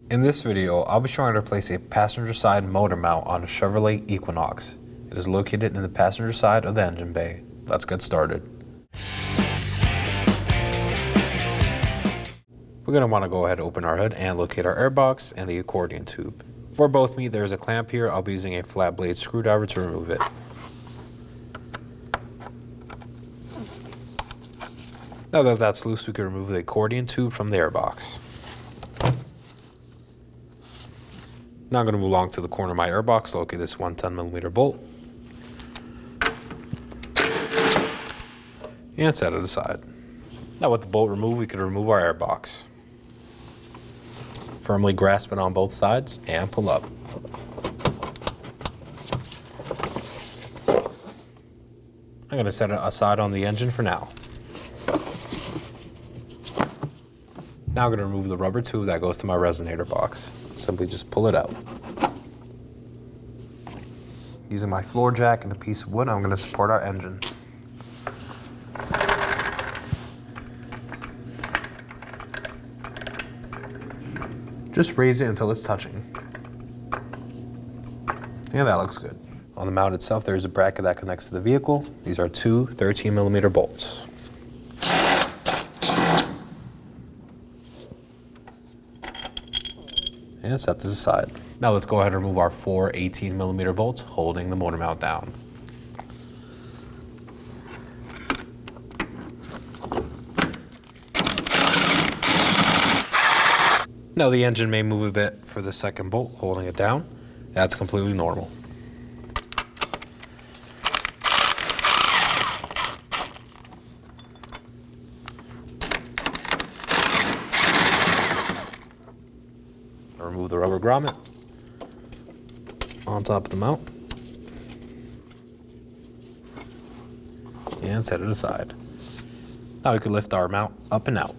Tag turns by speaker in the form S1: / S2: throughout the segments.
S1: In this video, I'll be showing how to place a passenger side motor mount on a Chevrolet Equinox. It is located in the passenger side of the engine bay. Let's get started. We're going to want to go ahead and open our hood and locate our airbox and the accordion tube. For both me, there's a clamp here. I'll be using a flat blade screwdriver to remove it. Now that that's loose, we can remove the accordion tube from the airbox. Now I'm going to move along to the corner of my airbox, locate this 110mm bolt, and set it aside. Now with the bolt removed, we can remove our airbox. Firmly grasp it on both sides and pull up. I'm going to set it aside on the engine for now. Now I'm going to remove the rubber tube that goes to my resonator box. Simply just pull it out. Using my floor jack and a piece of wood, I'm going to support our engine. Just raise it until it's touching. Yeah, that looks good. On the mount itself, there's a bracket that connects to the vehicle. These are two 13mm bolts. And set this aside. Now let's go ahead and remove our four 18mm bolts holding the motor mount down. Now the engine may move a bit for the second bolt holding it down. That's completely normal. Remove the rubber grommet on top of the mount and set it aside. Now we can lift our mount up and out.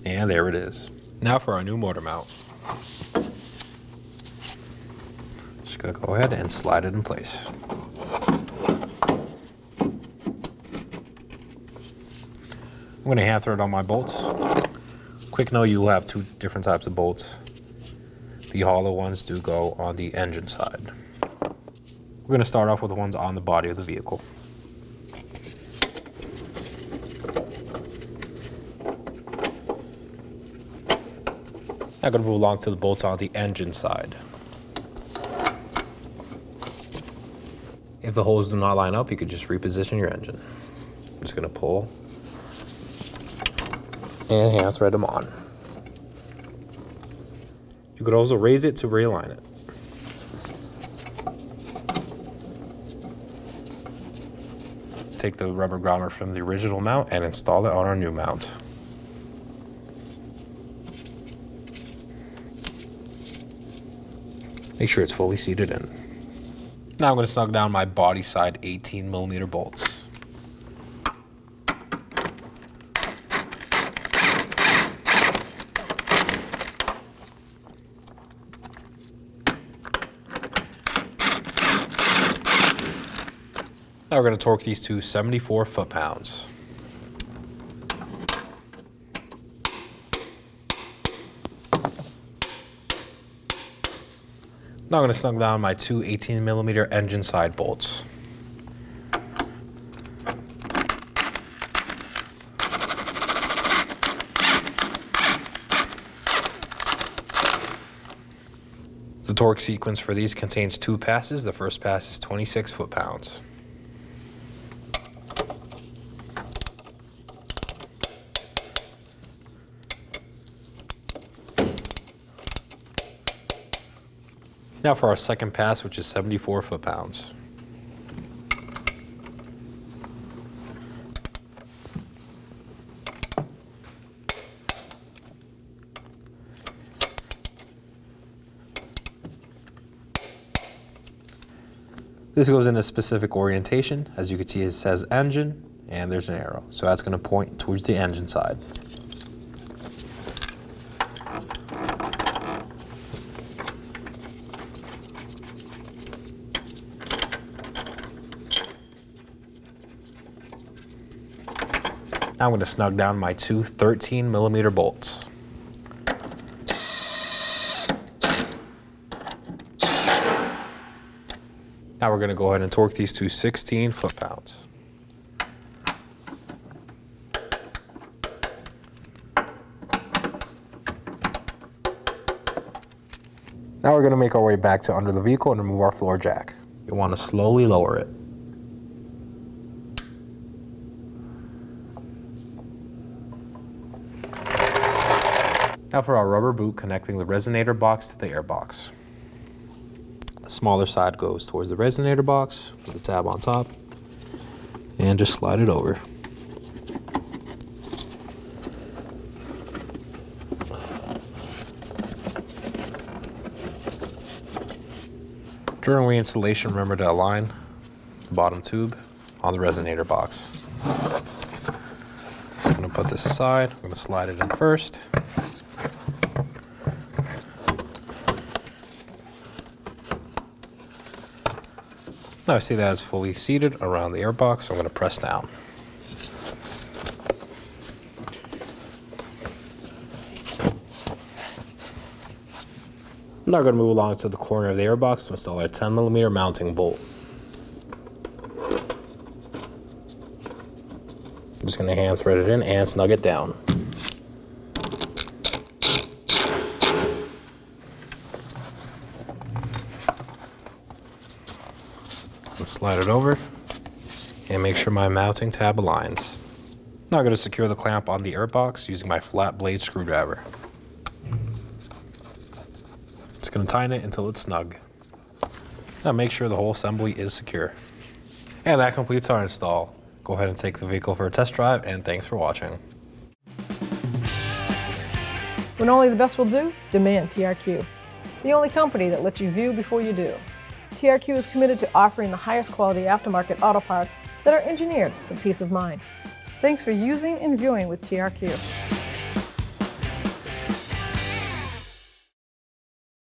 S1: And there it is. Now for our new motor mount. Just gonna go ahead and slide it in place. I'm going to hand thread on my bolts. Quick note, you will have two different types of bolts. The hollow ones do go on the engine side. We're going to start off with the ones on the body of the vehicle. I'm going to move along to the bolts on the engine side. If the holes do not line up, you could just reposition your engine. I'm just going to pull and hand thread them on. You could also raise it to realign it. Take the rubber grommet from the original mount and install it on our new mount. Make sure it's fully seated in. Now I'm going to snug down my body side 18mm bolts. Now we're going to torque these to 74 foot-pounds. Now I'm going to snug down my two 18mm engine side bolts. The torque sequence for these contains two passes. The first pass is 26 foot-pounds. Now for our second pass, which is 74 foot-pounds. This goes in a specific orientation. As you can see, it says engine, and there's an arrow. So that's going to point towards the engine side. Now I'm going to snug down my two 13mm bolts. Now we're going to go ahead and torque these to 16 foot-pounds. Now we're going to make our way back to under the vehicle and remove our floor jack. You want to slowly lower it. Now for our rubber boot connecting the resonator box to the air box. The smaller side goes towards the resonator box with the tab on top, and just slide it over. During reinstallation, remember to align the bottom tube on the resonator box. I'm going to put this aside. I'm going to slide it in first. Now I see that it's fully seated around the airbox, so I'm going to press down. I'm now going to move along to the corner of the airbox to install our 10mm mounting bolt. I'm just going to hand thread it in and snug it down. Slide it over and make sure my mounting tab aligns. Now I'm going to secure the clamp on the airbox using my flat blade screwdriver. Just going to tighten it until it's snug. Now make sure the whole assembly is secure. And that completes our install. Go ahead and take the vehicle for a test drive, and thanks for watching.
S2: When only the best will do, demand TRQ. The only company that lets you view before you do. TRQ is committed to offering the highest quality aftermarket auto parts that are engineered for peace of mind. Thanks for using and viewing with TRQ.